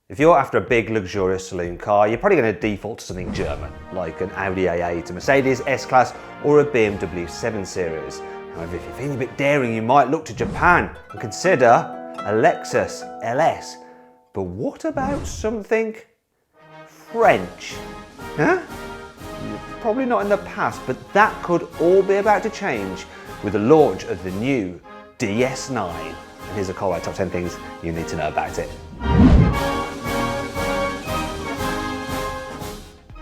If you're after a big luxurious saloon car, you're probably going to default to something German, like an Audi A8, a Mercedes S-Class or a BMW 7 Series. However, if you're feeling a bit daring, you might look to Japan and consider a Lexus LS. But what about something French? Huh? Probably not in the past, but that could all be about to change with the launch of the new DS9. And here's a carwow top 10 things you need to know about it.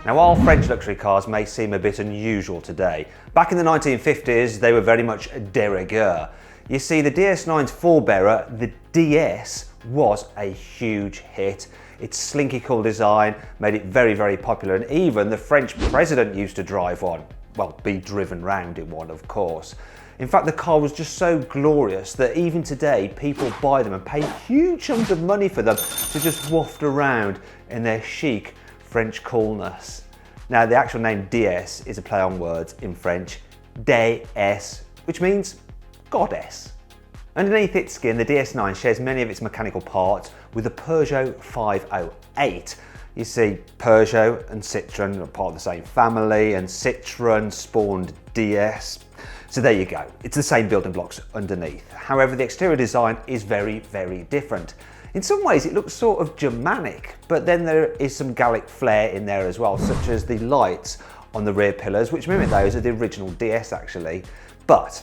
Now, while French luxury cars may seem a bit unusual today, back in the 1950s they were very much de rigueur. You see, the DS9's forebearer, the DS, was a huge hit. Its slinky cool design made it very, very popular, and even the French president used to drive one. Well, be driven round in one, of course. In fact, the car was just so glorious that even today people buy them and pay huge sums of money for them to just waft around in their chic French coolness. Now, the actual name DS is a play on words in French, déesse, which means goddess. Underneath its skin, the DS9 shares many of its mechanical parts with the Peugeot 508. You see, Peugeot and Citroën are part of the same family, and Citroën spawned DS. So there you go, it's the same building blocks underneath. However, the exterior design is very, very different. In some ways it looks sort of Germanic, but then there is some Gallic flair in there as well, such as the lights on the rear pillars, which mimic those of the original DS actually. But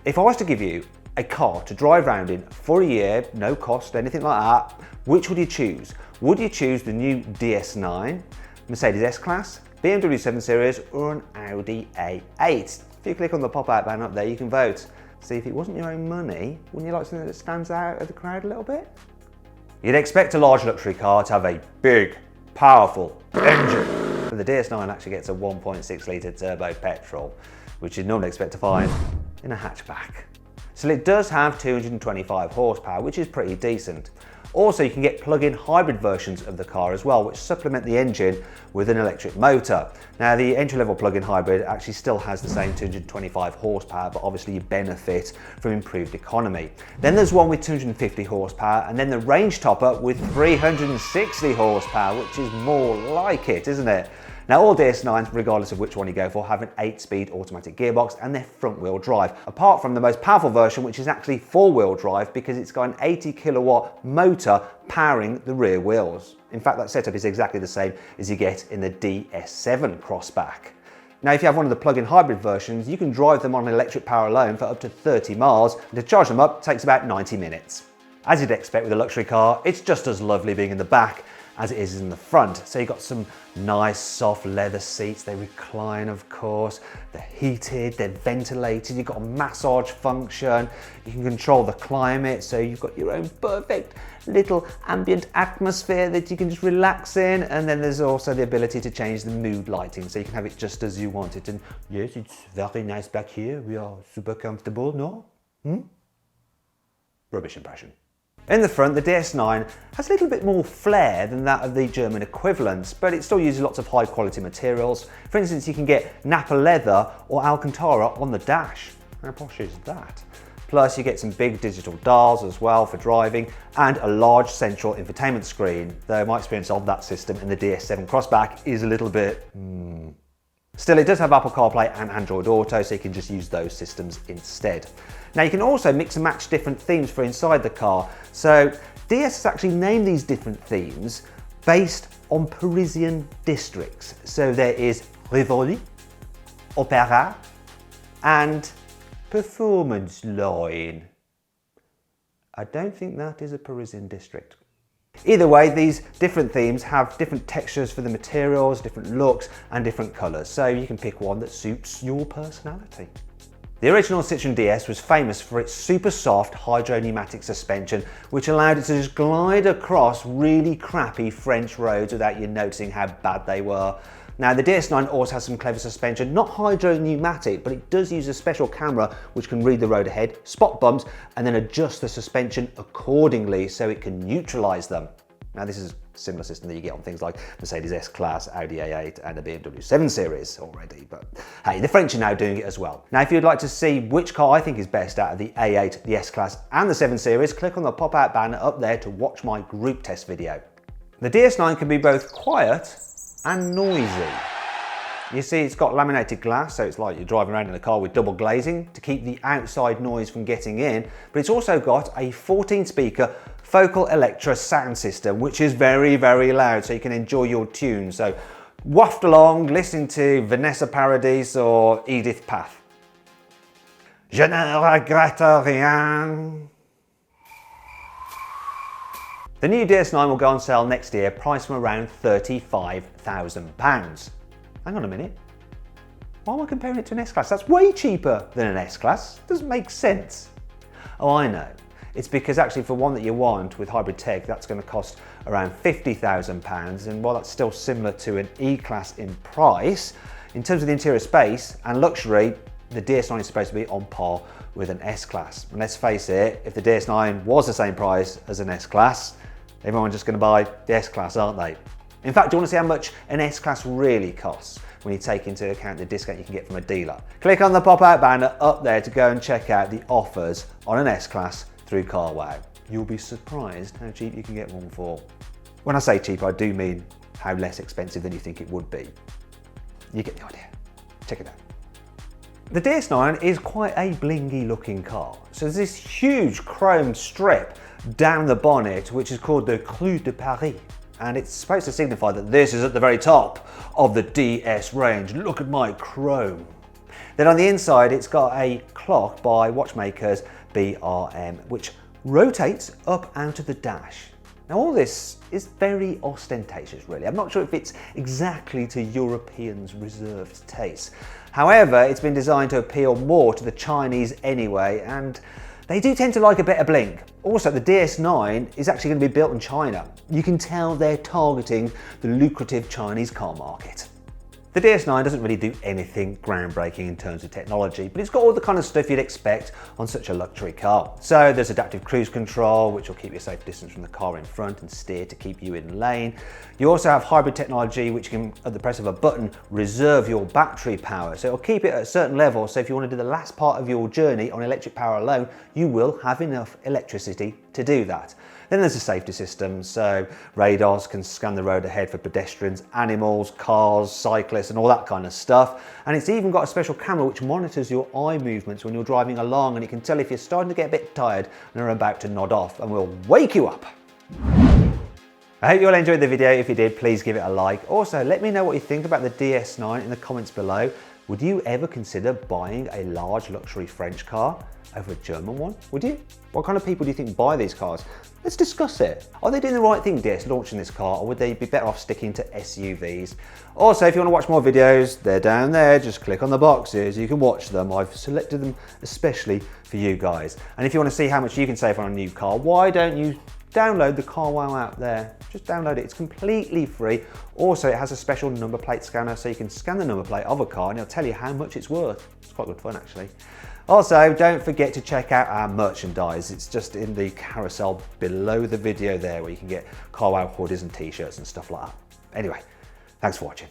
if I was to give you a car to drive around in for a year, no cost, anything like that, which would you choose? Would you choose the new DS9, Mercedes S-Class, BMW 7 Series, or an Audi A8? If you click on the pop-out button up there, you can vote. See, if it wasn't your own money, wouldn't you like something that stands out of the crowd a little bit? You'd expect a large luxury car to have a big, powerful engine. But the DS9 actually gets a 1.6 litre turbo petrol, which you'd normally expect to find in a hatchback. So it does have 225 horsepower, which is pretty decent. Also, you can get plug-in hybrid versions of the car as well, which supplement the engine with an electric motor. Now, the entry-level plug-in hybrid actually still has the same 225 horsepower, but obviously you benefit from improved economy. Then there's one with 250 horsepower, and then the range topper with 360 horsepower, which is more like it, isn't it? Now, all DS9s, regardless of which one you go for, have an 8-speed automatic gearbox and they're front-wheel drive, apart from the most powerful version, which is actually 4-wheel drive because it's got an 80 kilowatt motor powering the rear wheels. In fact, that setup is exactly the same as you get in the DS7 Crossback. Now, if you have one of the plug-in hybrid versions, you can drive them on electric power alone for up to 30 miles, and to charge them up takes about 90 minutes. As you'd expect with a luxury car, it's just as lovely being in the back as it is in the front. So you've got some nice soft leather seats, they recline of course, they're heated, they're ventilated, you've got a massage function, you can control the climate, so you've got your own perfect little ambient atmosphere that you can just relax in, and then there's also the ability to change the mood lighting, so you can have it just as you want it. And yes, it's very nice back here, we are super comfortable, no? Rubbish impression. In the front, the DS9 has a little bit more flair than that of the German equivalents, but it still uses lots of high quality materials. For instance, you can get Napa leather or Alcantara on the dash. How posh is that? Plus, you get some big digital dials as well for driving and a large central infotainment screen, though my experience of that system in the DS7 Crossback is a little bit Still, it does have Apple CarPlay and Android Auto, so you can just use those systems instead. Now, you can also mix and match different themes for inside the car. So DS has actually named these different themes based on Parisian districts. So there is Rivoli, Opéra, and Performance Line. I don't think that is a Parisian district. Either way, these different themes have different textures for the materials, different looks, and different colours, so you can pick one that suits your personality. The original Citroën DS was famous for its super soft hydro pneumatic suspension, which allowed it to just glide across really crappy French roads without you noticing how bad they were. Now, the DS9 also has some clever suspension, not hydro pneumatic, but it does use a special camera which can read the road ahead, spot bumps, and then adjust the suspension accordingly so it can neutralise them. Now, this is a similar system that you get on things like Mercedes S-Class, Audi A8, and a BMW 7 Series already, but hey, the French are now doing it as well. Now, if you'd like to see which car I think is best out of the A8, the S-Class, and the 7 Series, click on the pop-out banner up there to watch my group test video. The DS9 can be both quiet and noisy. You see, it's got laminated glass, so it's like you're driving around in a car with double glazing to keep the outside noise from getting in, but it's also got a 14-speaker Focal Electra sound system, which is very, very loud, so you can enjoy your tunes. So waft along, listening to Vanessa Paradis or Edith Piaf. Je ne regrette rien. The new DS9 will go on sale next year, priced from around £35,000. Hang on a minute. Why am I comparing it to an S-Class? That's way cheaper than an S-Class. Doesn't make sense. Oh, I know. It's because actually for one that you want with hybrid tech, that's going to cost around £50,000. And while that's still similar to an E-Class in price, in terms of the interior space and luxury, the DS9 is supposed to be on par with an S-Class. And let's face it, if the DS9 was the same price as an S-Class, everyone's just going to buy the S-Class, aren't they? In fact, do you want to see how much an S-Class really costs when you take into account the discount you can get from a dealer? Click on the pop-out banner up there to go and check out the offers on an S-Class through CarWow. You'll be surprised how cheap you can get one for. When I say cheap, I do mean how less expensive than you think it would be. You get the idea. Check it out. The DS9 is quite a blingy looking car. So there's this huge chrome strip down the bonnet, which is called the Clou de Paris. And it's supposed to signify that this is at the very top of the DS range. Look at my chrome. Then on the inside, it's got a clock by watchmakers BRM, which rotates up out of the dash. Now all this is very ostentatious, really. I'm not sure if it's exactly to Europeans' reserved taste. However, it's been designed to appeal more to the Chinese anyway, and they do tend to like a bit of bling. Also, the DS9 is actually going to be built in China. You can tell they're targeting the lucrative Chinese car market. The DS9 doesn't really do anything groundbreaking in terms of technology, but it's got all the kind of stuff you'd expect on such a luxury car. So there's adaptive cruise control, which will keep you a safe distance from the car in front and steer to keep you in lane. You also have hybrid technology, which can, at the press of a button, reserve your battery power. So it'll keep it at a certain level, so if you want to do the last part of your journey on electric power alone, you will have enough electricity to do that. Then there's a safety system, so radars can scan the road ahead for pedestrians, animals, cars, cyclists and all that kind of stuff. And it's even got a special camera which monitors your eye movements when you're driving along, and it can tell if you're starting to get a bit tired and are about to nod off, and will wake you up. I hope you all enjoyed the video. If you did, please give it a like. Also, let me know what you think about the DS9 in the comments below. Would you ever consider buying a large luxury French car over a German one? Would you? What kind of people do you think buy these cars? Let's discuss it. Are they doing the right thing, DS, launching this car, or would they be better off sticking to SUVs? Also, if you want to watch more videos, they're down there. Just click on the boxes. You can watch them. I've selected them especially for you guys. And if you want to see how much you can save on a new car, why don't you download the CarWow app there? Just download it. It's completely free. Also, it has a special number plate scanner, so you can scan the number plate of a car and it'll tell you how much it's worth. It's quite good fun, actually. Also, don't forget to check out our merchandise. It's just in the carousel below the video there, where you can get CarWow hoodies and t-shirts and stuff like that. Anyway, thanks for watching.